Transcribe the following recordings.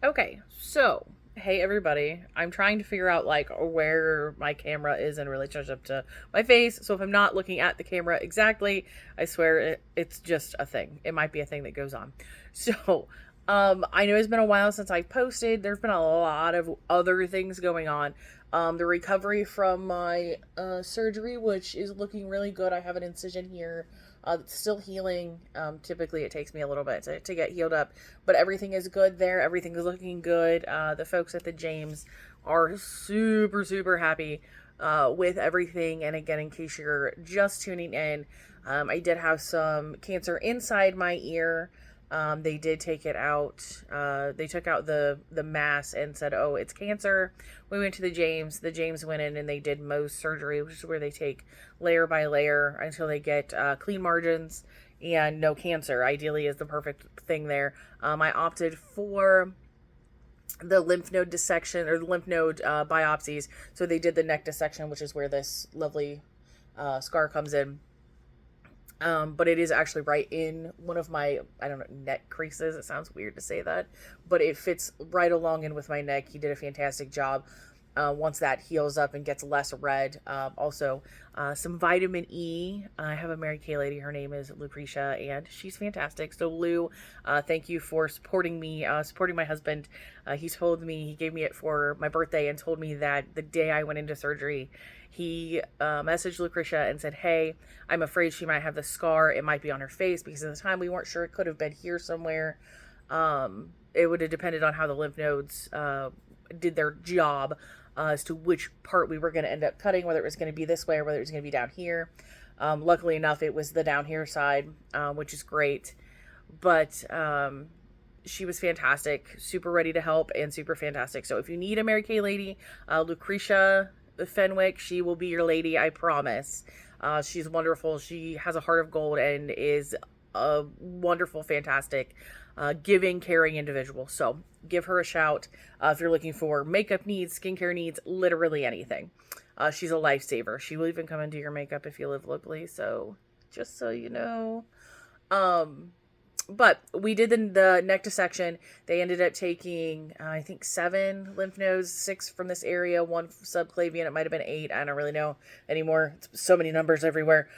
Okay, so hey everybody, I'm trying to figure out like where my camera is in relationship to my face. So if I'm not looking at the camera exactly, I swear it's just a thing. It might be a thing that goes on. So, I know it's been a while since I posted. There's been a lot of other things going on. The recovery from my surgery, which is looking really good. I have an incision here. It's still healing. Typically, it takes me a little bit to get healed up, but everything is good there. Everything is looking good. The folks at the James are super, super happy with everything. And again, in case you're just tuning in, I did have some cancer inside my ear. They did take it out. They took out the mass and said, "Oh, it's cancer." We went to the James. The James went in and they did Mohs surgery, which is where they take layer by layer until they get clean margins and no cancer. Ideally, is the perfect thing there. I opted for the lymph node dissection or the lymph node biopsies. So they did the neck dissection, which is where this lovely scar comes in. But it is actually right in one of my, I don't know, neck creases. It sounds weird to say that, but it fits right along in with my neck. He did a fantastic job. Once that heals up and gets less red, also some vitamin E. I have a Mary Kay lady. Her name is Lucretia, and she's fantastic. So Lou, thank you for supporting me, supporting my husband. He told me, he gave me it for my birthday and told me that the day I went into surgery, he messaged Lucretia and said, "Hey, I'm afraid she might have the scar. It might be on her face," because at the time we weren't sure. It could have been here somewhere. It would have depended on how the lymph nodes did their job as to which part we were going to end up cutting, whether it was going to be this way or whether it was going to be down here. Luckily enough, it was the down here side, which is great. But she was fantastic, super ready to help, and super fantastic. So if you need a Mary Kay lady, Lucretia Fenwick, she will be your lady, I promise. She's wonderful. She has a heart of gold and is a wonderful, fantastic, giving, caring individual. So give her a shout if you're looking for makeup needs, skincare needs, literally anything. She's a lifesaver. She will even come and do your makeup if you live locally. So just so you know. But we did the neck dissection. They ended up taking, I think, 7 lymph nodes, 6 from this area, 1 subclavian. It might have been 8. I don't really know anymore. It's so many numbers everywhere.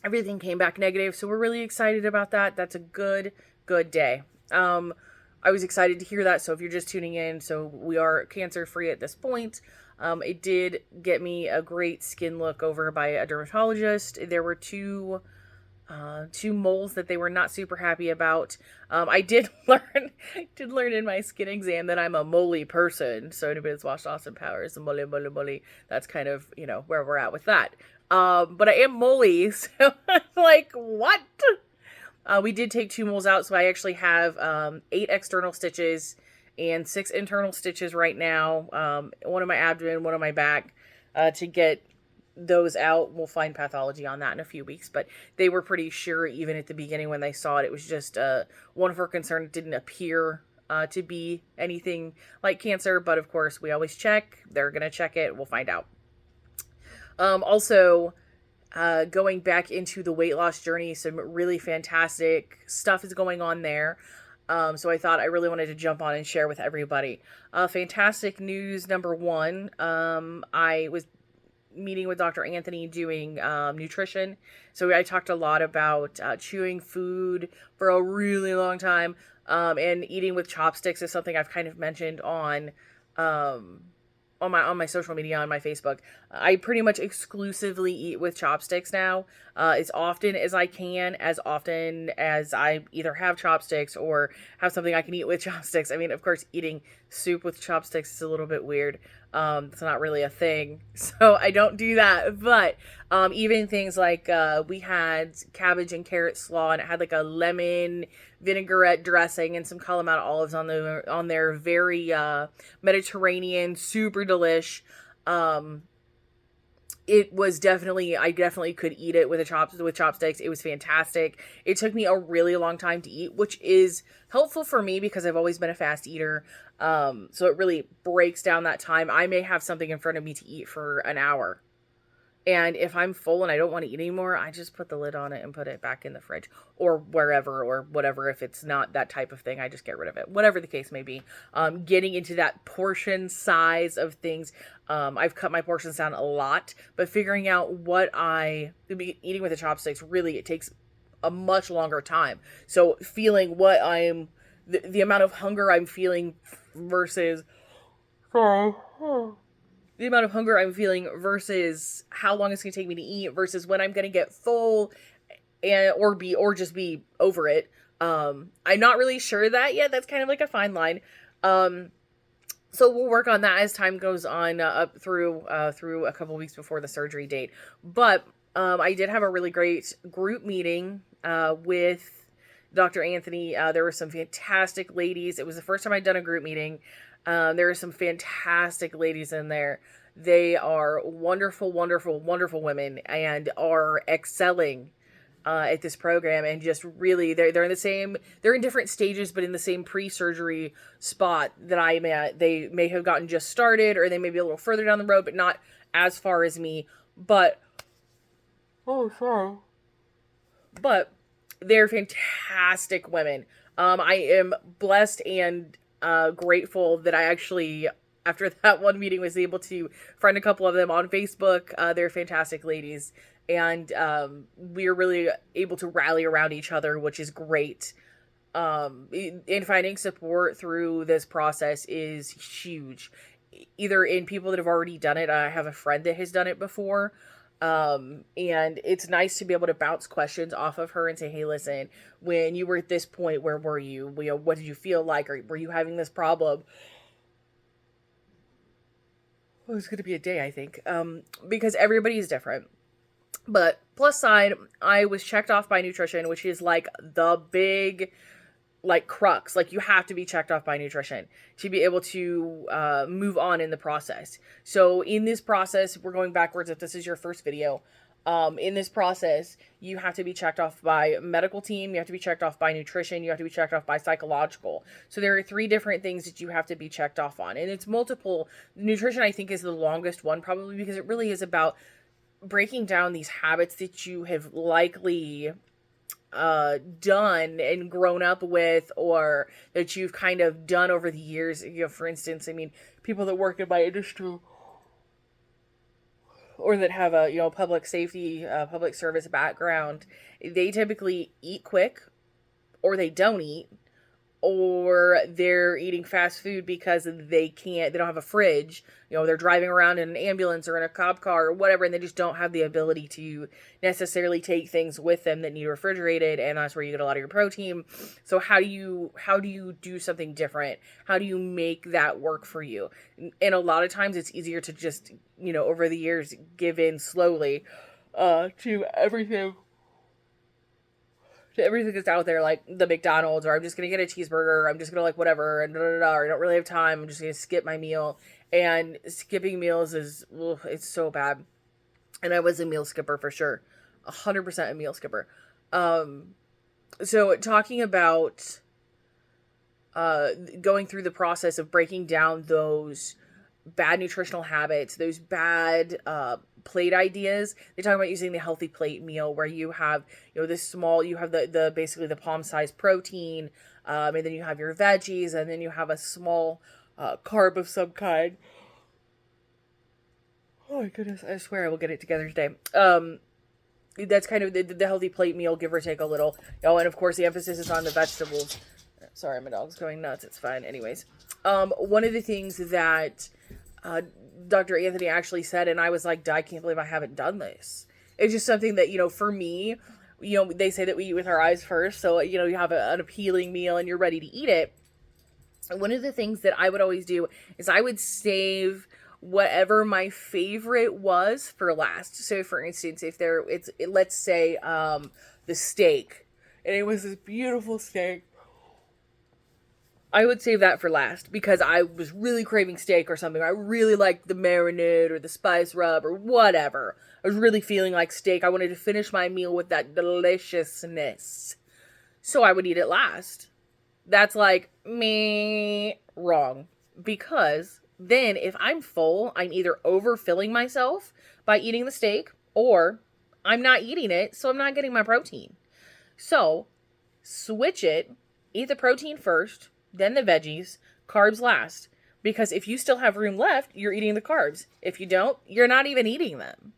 Everything came back negative, so we're really excited about that. That's a good day. I was excited to hear that. So if you're just tuning in, so we are cancer free at this point. It did get me a great skin look over by a dermatologist. There were two moles that they were not super happy about. I did learn in my skin exam that I'm a moly person. So anybody that's watched Austin Powers, moly. That's kind of, where we're at with that. But I am moly, so I'm like, what? We did take 2 moles out, so I actually have 8 external stitches and 6 internal stitches right now. One on my abdomen, one on my back, to get those out. We'll find pathology on that in a few weeks, but they were pretty sure even at the beginning when they saw it. It was just one of her concerns. It didn't appear to be anything like cancer, but of course we always check. They're gonna check it. We'll find out. Also, going back into the weight loss journey, some really fantastic stuff is going on there. So I thought I really wanted to jump on and share with everybody. Fantastic news number 1. I was meeting with Dr. Anthony doing nutrition. So I talked a lot about chewing food for a really long time, and eating with chopsticks is something I've kind of mentioned on my social media, on my Facebook. I pretty much exclusively eat with chopsticks now, as often as I can, as often as I either have chopsticks or have something I can eat with chopsticks. I mean, of course, eating soup with chopsticks is a little bit weird. It's not really a thing, so I don't do that. But even things like we had cabbage and carrot slaw, and it had like a lemon vinaigrette dressing and some Kalamata olives on there. Very Mediterranean, super delish. It was I definitely could eat it with chopsticks. It was fantastic. It took me a really long time to eat, which is helpful for me because I've always been a fast eater. So it really breaks down that time. I may have something in front of me to eat for an hour, And if I'm full and I don't want to eat anymore, I just put the lid on it and put it back in the fridge or wherever or whatever. If it's not that type of thing, I just get rid of it, whatever the case may be. Getting into that portion size of things. I've cut my portions down a lot, but figuring out eating with the chopsticks, really, it takes a much longer time. So feeling the amount of hunger I'm feeling versus, sorry, the amount of hunger I'm feeling versus how long it's going to take me to eat versus when I'm going to get full or just be over it. I'm not really sure that yet. That's kind of like a fine line. So we'll work on that as time goes on, up through a couple weeks before the surgery date. But I did have a really great group meeting with Dr. Anthony. There were some fantastic ladies. It was the first time I'd done a group meeting. There are some fantastic ladies in there. They are wonderful, wonderful, wonderful women and are excelling at this program, and just really they're in different stages, but in the same pre-surgery spot that I'm at. They may have gotten just started, or they may be a little further down the road, but not as far as me. But but they're fantastic women. I am blessed and grateful that I actually, after that one meeting, was able to friend a couple of them on Facebook. They're fantastic ladies, and we're really able to rally around each other, which is great. In finding support through this process is huge. Either in people that have already done it. I have a friend that has done it before. And it's nice to be able to bounce questions off of her and say, hey, listen, when you were at this point, where were you? What did you feel like? Or were you having this problem? Well, it's going to be a day, I think, because everybody is different. But plus side, I was checked off by nutrition, which is like the big, like, crux. Like, you have to be checked off by nutrition to be able to move on in the process. So in this process, we're going backwards if this is your first video. In this process, you have to be checked off by medical team, you have to be checked off by nutrition, you have to be checked off by psychological. So there are 3 different things that you have to be checked off on. And it's multiple. Nutrition, I think, is the longest one, probably because it really is about breaking down these habits that you have likely done and grown up with, or that you've kind of done over the years. For instance, I mean, people that work in my industry or that have a, public safety, public service background, they typically eat quick, or they don't eat, or they're eating fast food because they don't have a fridge. They're driving around in an ambulance or in a cop car or whatever, and they just don't have the ability to necessarily take things with them that need refrigerated, and that's where you get a lot of your protein. So how do you do something different? How do you make that work for you? And a lot of times it's easier to just, over the years, give in slowly to everything that's out there, like the McDonald's, or I'm just going to get a cheeseburger, or I'm just going to like whatever, and or I don't really have time, I'm just going to skip my meal. And skipping meals it's so bad. And I was a meal skipper for sure. 100% a meal skipper. So talking about going through the process of breaking down those bad nutritional habits, those bad plate ideas. They talk about using the healthy plate meal, where you have, this small, you have the basically the palm-sized protein, and then you have your veggies, and then you have a small carb of some kind. Oh my goodness, I swear I will get it together today. That's kind of the healthy plate meal, give or take a little. And of course the emphasis is on the vegetables. Sorry, my dog's going nuts. It's fine. Anyways, one of the things that Dr. Anthony actually said, and I was like, I can't believe I haven't done this. It's just something that, for me, they say that we eat with our eyes first. So, you have an appealing meal and you're ready to eat it. And one of the things that I would always do is I would save whatever my favorite was for last. So for instance, if let's say, the steak, and it was this beautiful steak, I would save that for last because I was really craving steak or something. I really liked the marinade or the spice rub or whatever. I was really feeling like steak. I wanted to finish my meal with that deliciousness. So I would eat it last. That's like me wrong. Because then if I'm full, I'm either overfilling myself by eating the steak, or I'm not eating it, so I'm not getting my protein. So switch it, eat the protein first, then the veggies, carbs last. Because if you still have room left, you're eating the carbs. If you don't, you're not even eating them.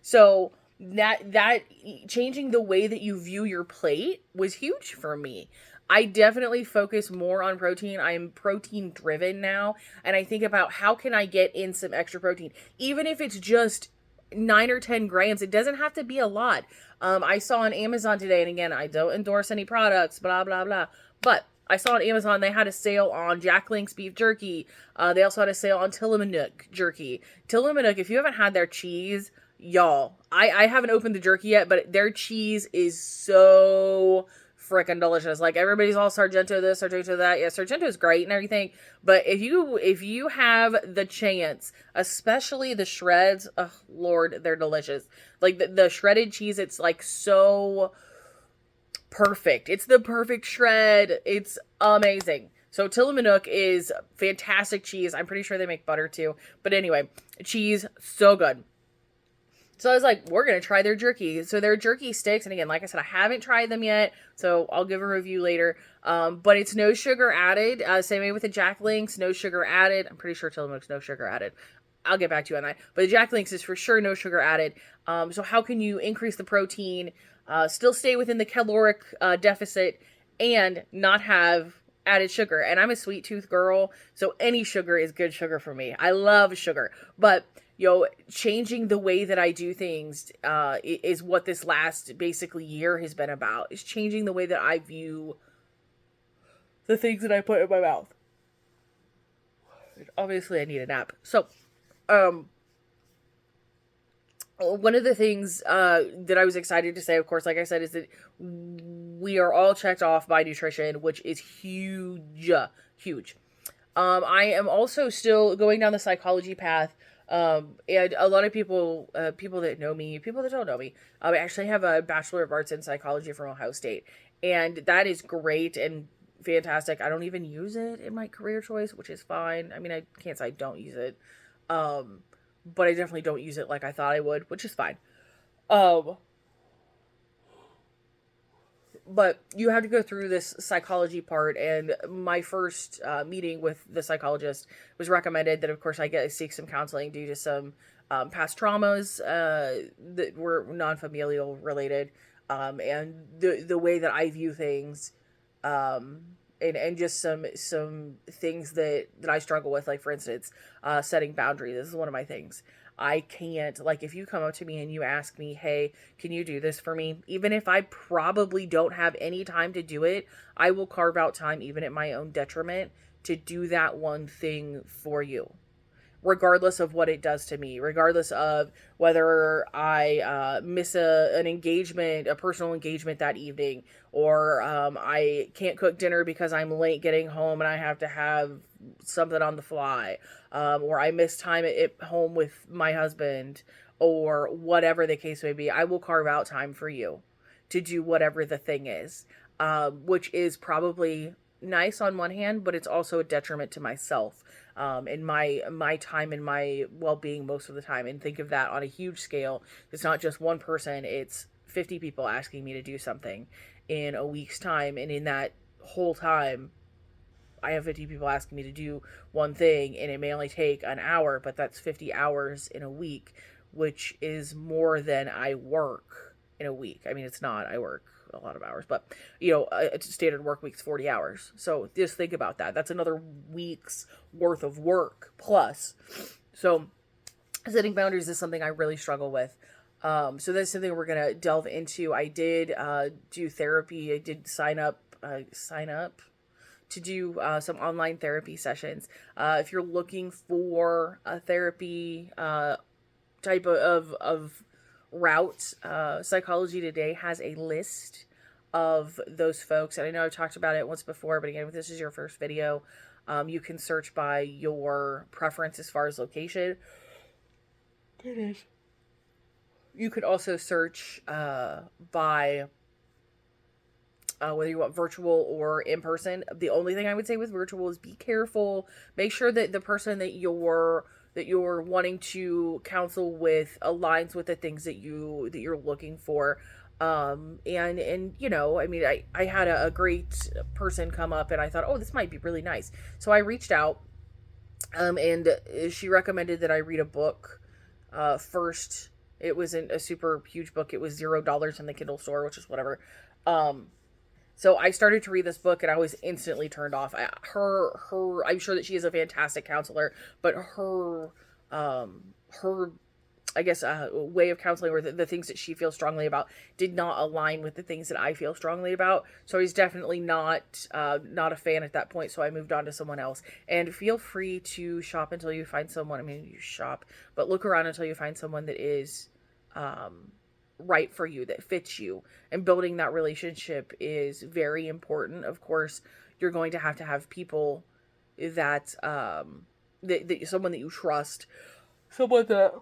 So that changing the way that you view your plate was huge for me. I definitely focus more on protein. I am protein driven now, and I think about how can I get in some extra protein, even if it's just 9 or 10 grams. It doesn't have to be a lot. I saw on Amazon today, and again, I don't endorse any products, blah blah blah, but I saw on Amazon they had a sale on Jack Link's beef jerky. They also had a sale on Tillamook jerky. Tillamook, if you haven't had their cheese, y'all, I haven't opened the jerky yet, but their cheese is so freaking delicious. Like, everybody's all Sargento this, Sargento that. Yeah, Sargento's great and everything, but if you have the chance, especially the shreds, oh Lord, they're delicious. Like the shredded cheese, it's like so perfect. It's the perfect shred. It's amazing. So Tillamook is fantastic cheese. I'm pretty sure they make butter too. But anyway, cheese, so good. So I was like, we're going to try their jerky. So their jerky sticks, and again, like I said, I haven't tried them yet, so I'll give a review later. But it's no sugar added. Same way with the Jack Links, no sugar added. I'm pretty sure Tillamook's no sugar added. I'll get back to you on that. But the Jack Links is for sure no sugar added. So how can you increase the protein, still stay within the caloric deficit, and not have added sugar? And I'm a sweet tooth girl, so any sugar is good sugar for me. I love sugar. But changing the way that I do things is what this last basically year has been about. Is changing the way that I view the things that I put in my mouth. Obviously, I need a nap. So, one of the things that I was excited to say, of course, like I said, is that we are all checked off by nutrition, which is huge, huge. I am also still going down the psychology path. And a lot of people that know me, people that don't know me, I actually have a Bachelor of Arts in Psychology from Ohio State. And that is great and fantastic. I don't even use it in my career choice, which is fine. I mean, I can't say I don't use it. But I definitely don't use it like I thought I would, which is fine. But you have to go through this psychology part, and my first meeting with the psychologist was recommended that, of course, I seek some counseling due to some past traumas that were non-familial related, and the way that I view things, and just some things that I struggle with, like, for instance, setting boundaries. This is one of my things. I can't, like, if you come up to me and you ask me, hey, can you do this for me? Even if I probably don't have any time to do it, I will carve out time, even at my own detriment, to do that one thing for you, regardless of what it does to me, regardless of whether I miss an engagement, a personal engagement that evening, or I can't cook dinner because I'm late getting home and I have to have something on the fly, or I miss time at home with my husband, or whatever the case may be. I will carve out time for you to do whatever the thing is, which is probably nice on one hand, but it's also a detriment to myself, and my time and my well-being most of the time. And think of that on a huge scale. It's not just one person, it's 50 people asking me to do something in a week's time, and in that whole time I have 50 people asking me to do one thing, and it may only take an hour, but that's 50 hours in a week, which is more than I work in a week. I mean, it's not, I work a lot of hours, but a standard work week's 40 hours. So just think about that. That's another week's worth of work plus. So setting boundaries is something I really struggle with. So that's something we're going to delve into. I did do therapy. I did sign up to do some online therapy sessions. If you're looking for a therapy type of route, Psychology Today has a list of those folks. And I know I've talked about it once before, but again, if this is your first video, you can search by your preference as far as location. There it is. You could also search by whether you want virtual or in person. The only thing I would say with virtual is be careful. Make sure that the person that you're that you're wanting to counsel with aligns with the things that you're looking for. And you know, I mean, I had a great person come up, and I thought, oh, this might be really nice. So I reached out, and she recommended that I read a book first. It wasn't a super huge book. It was $0 in the Kindle store, which is whatever. Um, so I started to read this book, and I was instantly turned off. I'm sure that she is a fantastic counselor, but her, I guess, way of counseling, or the things that she feels strongly about, did not align with the things that I feel strongly about. So I was definitely not a fan at that point. So I moved on to someone else. And feel free to shop until you find someone. I mean, you shop, but look around until you find someone that is, right for you, that fits you. And building that relationship is very important. Of course, you're going to have people that, that someone that you trust, someone that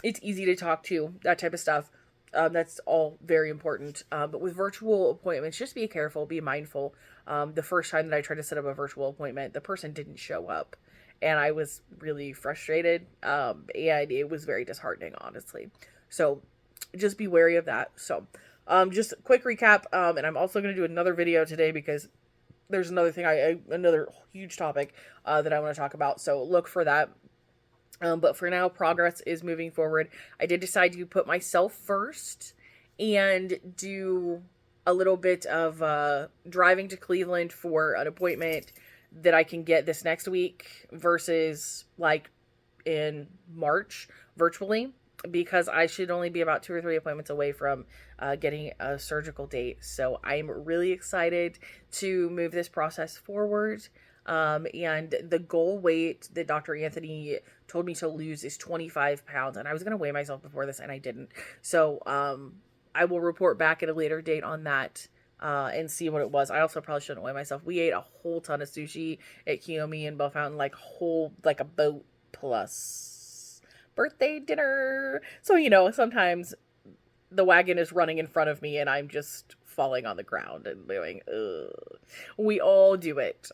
it's easy to talk to, that type of stuff. That's all very important. But with virtual appointments, just be careful, be mindful. The first time that I tried to set up a virtual appointment, the person didn't show up, and I was really frustrated. And it was very disheartening, honestly. So just be wary of that. So just a quick recap. And I'm also going to do another video today because there's another thing, another huge topic that I want to talk about. So look for that. But for now, progress is moving forward. I did decide to put myself first and do a little bit of driving to Cleveland for an appointment that I can get this next week versus like in March virtually, because I should only be about 2 or 3 appointments away from getting a surgical date. So I'm really excited to move this process forward. And the goal weight that Dr. Anthony told me to lose is 25 pounds. And I was going to weigh myself before this, and I didn't. So, I will report back at a later date on that, and see what it was. I also probably shouldn't weigh myself. We ate a whole ton of sushi at Kiyomi and Bell Fountain, like a boat plus birthday dinner. So, you know, sometimes the wagon is running in front of me and I'm just falling on the ground and going, ugh. We all do it.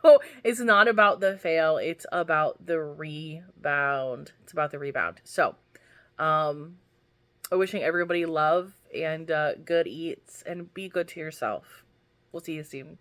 So it's not about the fail, it's about the rebound. It's about the rebound. So, wishing everybody love and good eats, and be good to yourself. We'll see you soon.